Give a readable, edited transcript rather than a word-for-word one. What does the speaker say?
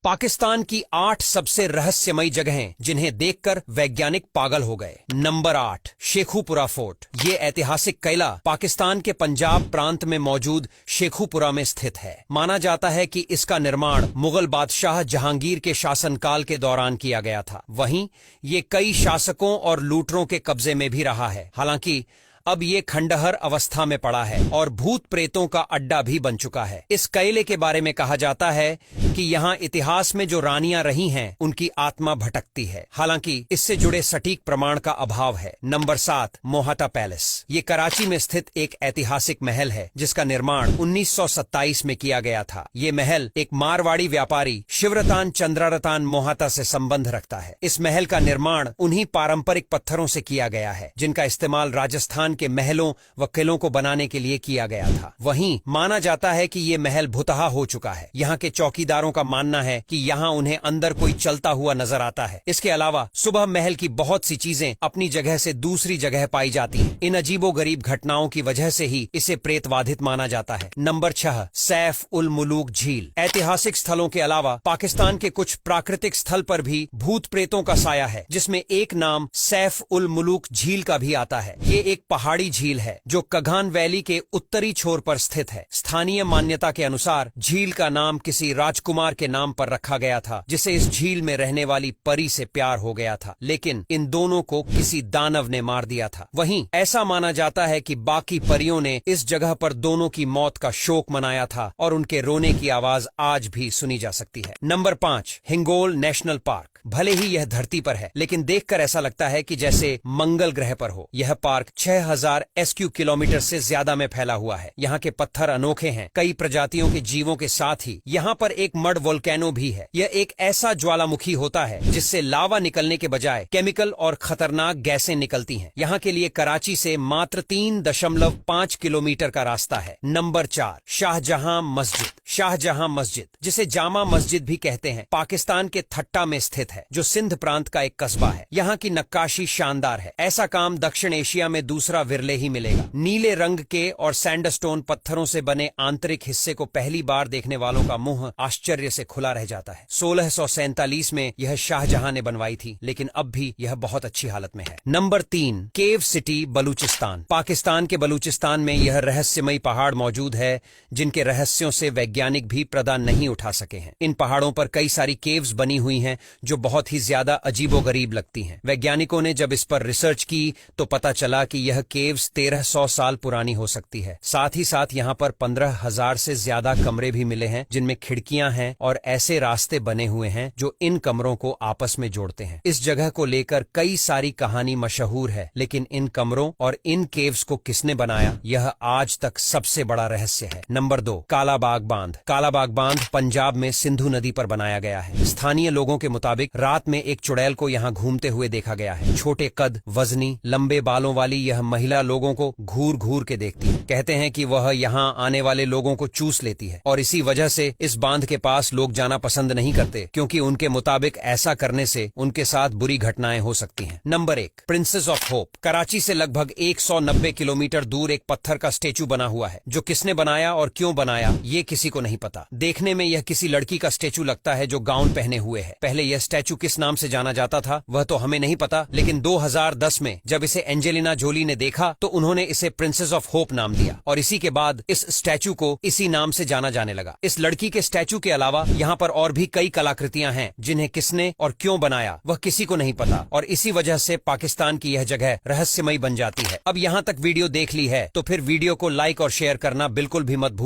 पाकिस्तान की 8 सबसे रहस्यमयी जगहें जिन्हें देखकर वैज्ञानिक पागल हो गए। Number 8, Sheikhupura fort. ये ऐतिहासिक किला पाकिस्तान के पंजाब प्रांत में मौजूद शेखुपुरा में स्थित है। माना जाता है कि इसका निर्माण मुगल बादशाह जहांगीर के शासनकाल के दौरान किया गया था। वहीं ये कई शासकों और लूटरों के कब्जे में भी रहा है। हालांकि अब ये खंडहर अवस्था में पड़ा है और भूत प्रेतों का अड्डा भी बन चुका है। इस किले के बारे में कहा जाता है कि यहाँ इतिहास में जो रानियां रही हैं उनकी आत्मा भटकती है। हालांकि इससे जुड़े सटीक प्रमाण का अभाव है। Number 7, Mohta palace. ये कराची में स्थित एक ऐतिहासिक महल है जिसका निर्माण 1927 में किया गया था। ये महल एक मारवाड़ी व्यापारी शिवरतान चंद्रारतान मोहता से संबंध रखता है। इस महल का निर्माण उन्हीं पारंपरिक पत्थरों से किया गया है जिनका इस्तेमाल राजस्थान के महलों व किलों को बनाने के लिए किया गया था। वहीं माना जाता है कि ये महल भुतहा हो चुका है। यहाँ के चौकीदारों का मानना है कि यहाँ उन्हें अंदर कोई चलता हुआ नजर आता है। इसके अलावा सुबह महल की बहुत सी चीजें अपनी जगह से दूसरी जगह पाई जाती हैं। इन अजीबोगरीब घटनाओं की वजह से ही इसे प्रेतवाधित माना जाता है। नंबर 6, सैफ उल मुलूक झील। ऐतिहासिक स्थलों के अलावा पाकिस्तान के कुछ प्राकृतिक स्थल पर भी भूत प्रेतों का साया है, जिसमें एक नाम सैफ उल मुलूक झील का भी आता है। ये एक पहाड़ी झील है जो कगान वैली के उत्तरी छोर पर स्थित है। स्थानीय मान्यता के अनुसार झील का नाम किसी राजकुमार के नाम पर रखा गया था जिसे इस झील में रहने वाली परी से प्यार हो गया था, लेकिन इन दोनों को किसी दानव ने मार दिया था। वहीं ऐसा माना जाता है कि बाकी परियों ने इस जगह पर दोनों की मौत का शोक मनाया था और उनके रोने की आवाज आज भी सुनी जा सकती है। Number 5, Hingol national park. भले ही यह धरती पर है, लेकिन देखकर ऐसा लगता है कि जैसे मंगल ग्रह पर हो। यह पार्क 6000 स्क्वायर किलोमीटर से ज्यादा में फैला हुआ है। यहाँ के पत्थर अनोखे हैं। कई प्रजातियों के जीवों के साथ ही यहाँ पर एक मड वोल्केनो भी है। यह एक ऐसा ज्वालामुखी होता है जिससे लावा निकलने के बजाय केमिकल और खतरनाक गैसें निकलती हैं। यहाँ के लिए कराची से मात्र 3.5 किलोमीटर का रास्ता है। नंबर 4, शाहजहां मस्जिद। शाहजहां मस्जिद, जिसे जामा मस्जिद भी कहते हैं, पाकिस्तान के थट्टा में स्थित है, जो सिंध प्रांत का एक कस्बा है। यहाँ की नक्काशी शानदार है। ऐसा काम दक्षिण एशिया में दूसरा विरले ही मिलेगा। नीले रंग के और सैंडस्टोन पत्थरों से बने आंतरिक हिस्से को पहली बार देखने वालों का मुंह आश्चर्य से खुला रह जाता है। 1647 में यह शाहजहां ने बनवाई थी, लेकिन अब भी यह बहुत अच्छी हालत में है। नंबर 3, केव सिटी बलूचिस्तान। पाकिस्तान के बलूचिस्तान में यह रहस्यमयी पहाड़ मौजूद है जिनके रहस्यों से वैज्ञानिक भी पर्दा नहीं उठा सके हैं। इन पहाड़ों पर कई सारी केव्स बनी हुई हैं जो बहुत ही ज्यादा अजीबोगरीब लगती हैं। वैज्ञानिकों ने जब इस पर रिसर्च की तो पता चला कि यह केव्स 1300 साल पुरानी हो सकती है। साथ ही साथ यहाँ पर 15,000 से ज्यादा कमरे भी मिले हैं जिनमें खिड़कियां हैं और ऐसे रास्ते बने हुए हैं जो इन कमरों को आपस में जोड़ते हैं। इस जगह को लेकर कई सारी कहानी मशहूर है, लेकिन इन कमरों और इन केव्स को किसने बनाया, यह आज तक सबसे बड़ा रहस्य है। नंबर 2, कालाबाग बांध। कालाबाग बांध पंजाब में सिंधु नदी पर बनाया गया है। स्थानीय लोगों के मुताबिक रात में एक चुड़ैल को यहाँ घूमते हुए देखा गया है। छोटे कद, वजनी, लंबे बालों वाली यह महिला लोगों को घूर घूर के देखती है। कहते हैं कि वह यहाँ आने वाले लोगों को चूस लेती है और इसी वजह से इस बांध के पास लोग जाना पसंद नहीं करते, क्योंकि उनके मुताबिक ऐसा करने से उनके साथ बुरी घटनाएं हो सकती हैं। Number 1, princess of hope. Karachi से लगभग 190 किलोमीटर दूर एक पत्थर का स्टेचू बना हुआ है, जो किसने बनाया और क्यों बनाया ये किसी को नहीं पता। देखने में यह किसी लड़की का स्टेचू लगता है जो गाउन पहने हुए है। पहले यह स्टेचू किस नाम से जाना जाता था वह तो हमें नहीं पता, लेकिन 2010 में जब इसे एंजेलिना जोली ने देखा तो उन्होंने इसे प्रिंसेस ऑफ होप नाम दिया और इसी के बाद इस स्टैचू को इसी नाम से जाना जाने लगा। इस लड़की के स्टैचू के अलावा यहाँ पर और भी कई कलाकृतियां हैं जिन्हें किसने और क्यों बनाया वह किसी को नहीं पता, और इसी वजह से पाकिस्तान की यह जगह रहस्यमयी बन जाती है। अब यहाँ तक वीडियो देख ली है तो फिर वीडियो को लाइक और शेयर करना बिल्कुल भी मत भूल।